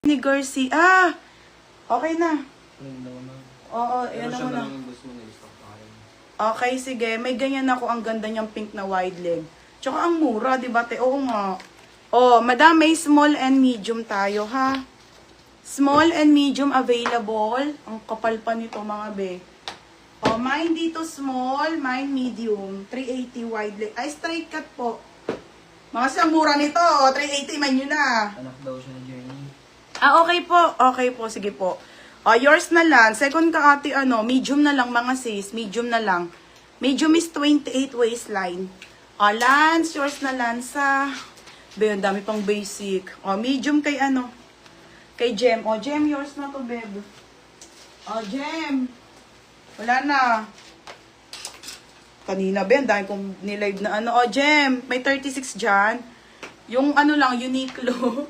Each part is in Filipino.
Ni Garcia. Ah! Okay na. Oo, yan Pero ako siya na. na lang yung gusto mo na-stock tayo. Okay, sige. May ganyan ako. Ang ganda niyang pink na wide leg. Tsaka ang mura, di ba, te? Oo nga. Oh, madam, may small and medium tayo, ha? Small and medium available. Ang kapal pa nito, mga be. Oh, mine dito small, mine medium. 380 wide leg. Ay, straight cut po. Mga sa mura nito. 380 man yun na. Anak daw siya ni Journey. Ah, okay po. Okay po. Sige po. Yours na lang. Second ka ate, medium na lang mga sis. Medium na lang. Medium is 28 waistline. Lance, yours na Lansa. Be, ang dami pang basic. Medium kay kay Jem. Jem, yours na to, beb. Jem. Wala na. Kanina, be, ang dami kong nilive na Jem, may 36 dyan. Yung lang, Uniqlo.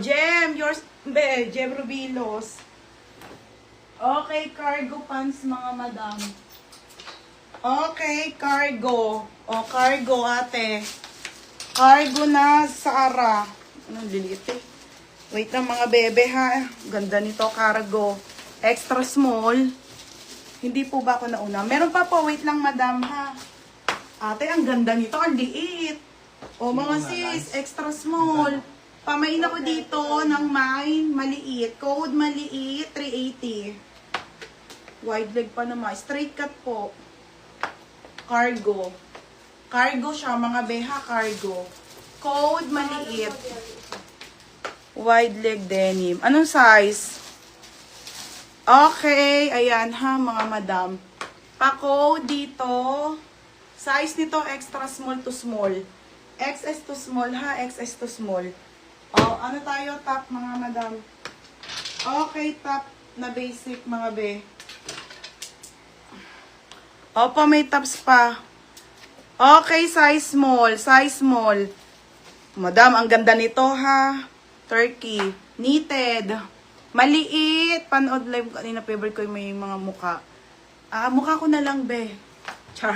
Jem, yours, be, Jem Rubilos. Okay, cargo pants, mga madam. Okay, cargo. Cargo, ate. Cargo na Sara. Anong liliit eh. Wait lang mga bebe ha. Ganda nito, cargo. Extra small. Hindi po ba ako nauna? Meron pa po, wait lang madam ha. Ate, ang ganda nito, ang liit. Mga sis, extra small. Pamain ako dito ng mine, maliit. Code maliit, 380. Wide leg pa naman. Straight cut po. Cargo. Cargo siya, mga beha, cargo. Code maliit. Wide leg denim. Anong size? Okay, ayan ha, mga madam. Pa-code dito. Size nito, extra small to small. XS to small ha, XS to small. Ano tayo, top, mga madam? Okay, top na basic, mga be. Opo, may tops pa. Okay, size small. Size small. Madam, ang ganda nito ha. Turkey. Knitted. Maliit. Panood live kanina. Favorite ko yung may mga mukha. Mukha ko na lang, be. Char.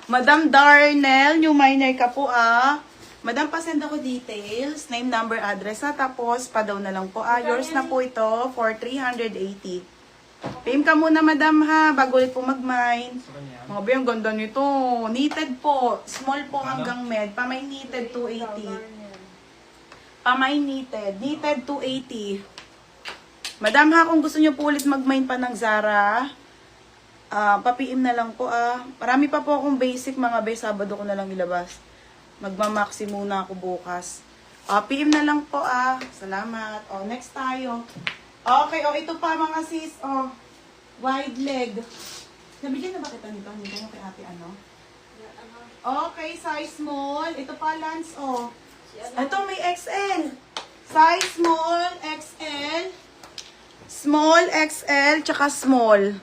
Madam Darnell, new minor ka po Madam, pasend ako details. Name, number, address Tapos, pa daw na lang po Yours na po ito for 380. Payment ka muna, madam, ha, bago ulit po mag-mine. Mga ba, ang ganda nito. Knitted po. Small po hanggang med. Pamay knitted, 280. Pamay knitted. Knitted, 280. Madam, ha, kung gusto nyo po ulit mag-mine pa ng Zara, pa-PM na lang po, Marami pa po akong basic, mga be. Sabado ko na lang ilabas. Magmamaxi muna ako bukas. PM na lang po, Salamat. Next tayo. Okay, ito pa mga sis, wide leg. Nabigyan na ba kita nito? Hindi mo kay ate Okay, size small. Ito pa, Lance, Ito may XL. Size small, XL. Small, XL, tsaka small.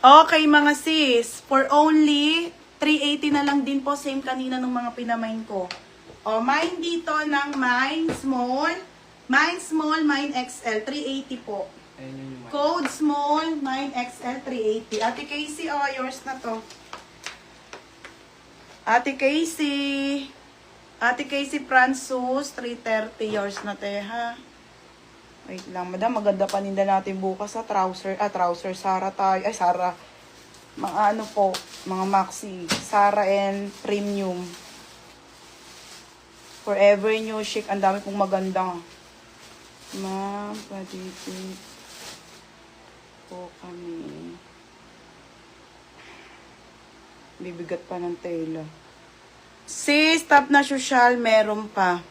Okay, mga sis, for only 380 na lang din po, same kanina ng mga pinamain ko. Mine dito ng mine small. Mine small, mine XL, 380 po. Code small, mine XL, 380. Ate Casey, yours na to. Ate Casey. Ate Casey Francis, 330. Yours na te, ha? Wait lang, madam. Maganda pa ninda natin bukas sa trouser. Trouser. Sara tayo. Ay, Sara. Mga po, mga maxi. Sara and premium. Forever new chic. Ang dami pong maganda. Ma'am, padipid po kami. Bibigat pa ng tela. Sis, top na social, meron pa.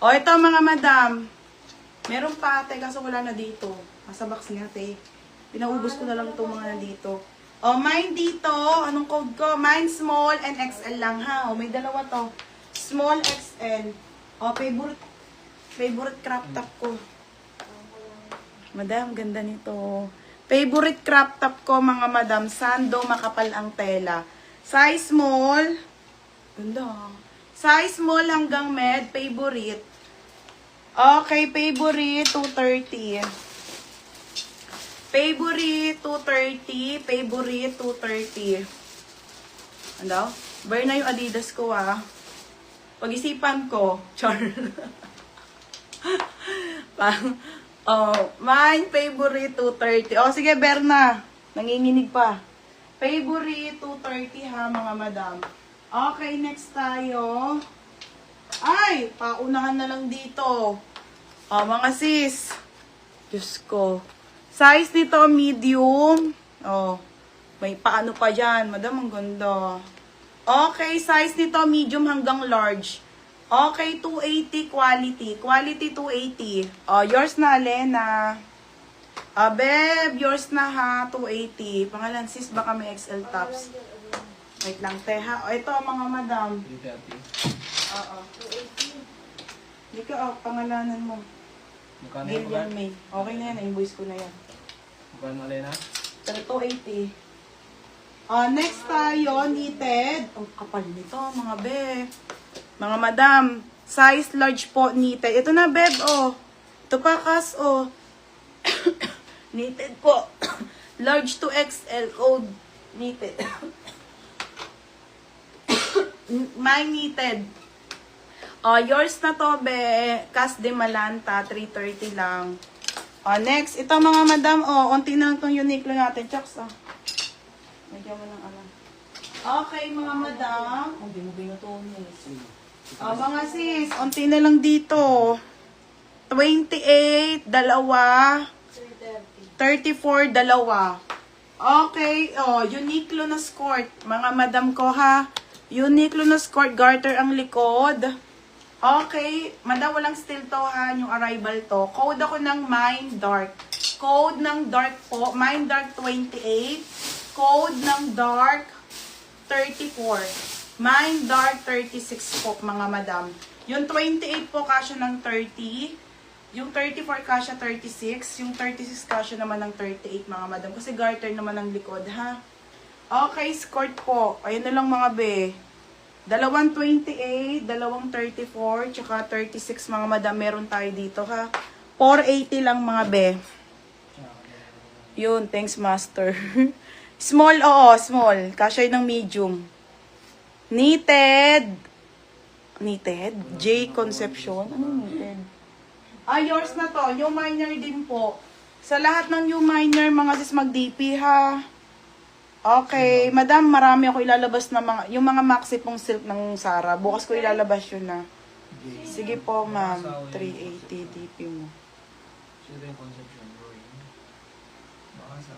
Ito mga madam. Meron pa, ate, kaso wala na dito. Nasa box niya, ate. Pinaubos ko na lang itong mga nandito. Mine dito, anong code ko? Mine small and XL lang, ha? May dalawa to. Small XL. Favorite crop top ko. Madam, ganda nito. Favorite crop top ko, mga madam. Sando, makapal ang tela. Size small. Ganda. Size small hanggang med. Favorite. Okay, favorite, 230. Favorite, 230. Favorite, 230. Ano? Burn na yung Adidas ko, Pag-isipan ko. Char. Mine favorite 230. Oh, sige, Berna. Nanginginig pa. Favorite 230 ha, mga madam. Okay, next tayo. Ay, paunahan na lang dito. Oh, mga sis. Diyos ko. Size nito, medium. Oh, may paano pa yan. Madam, ang ganda. Okay, size nito, medium hanggang large. Okay, 280 quality. Quality 280. Oh, yours na, Lena. Beb, yours na ha, 280. Pangalan, sis, baka may XL tops. Wait lang, teha. O, ito, mga madam. 330. Oo. 280. Hindi ka, pangalanan mo. Magkano yung Gillian May. Okay na yan, invoice ko na yan. Magkano, Alena? Pero 280. Next tayo, knitted. Ang kapal nito, mga beb. Mga madam, size large po, knitted. Ito na, beb, oh. Ito pa, kas, oh. Knitted po. Large to XL, code knitted. My knitted. Yours na to, be. Cas de Malanta, 330 lang. Next, ito mga madam, unti na lang itong Uniqlo natin. Chucks, Medyo mo lang alam. Okay, mga madam. Hindi mo binutunis. Mga sis, unti na lang dito. 28, dalawa. 34, dalawa. Okay, Uniqlo na skirt. Mga madam ko ha. Uniqlo na skirt, garter ang likod. Okay, madam, walang still to ha, yung arrival to. Code ako ng Mind Dark. Code ng Dark po, Mind Dark 28. Code ng Dark 34. Mind Dark 36 po, mga madam. Yung 28 po, kasya ng 30. Yung 34 kasya 36. Yung 36 kasya naman ng 38, mga madam. Kasi garter naman ang likod, ha? Okay, skirt po. Ayun na lang, mga be. Dalawang 28, dalawang 34, tsaka 36, mga madam. Meron tayo dito, ha? 480 lang, mga be. Yun, thanks, master. Small, small. Kasya ng medium. Knitted. Knitted? J Conception. Ano knitted? Yours na to. New minor din po. Sa lahat ng new minor, mga sis, mag-DP, ha? Okay. Madam, marami ako ilalabas na yung mga maxi pong silk ng Zara. Bukas ko ilalabas yun, na. Sige po, ma'am. 380 DP mo. Sino yung conception? Baka sa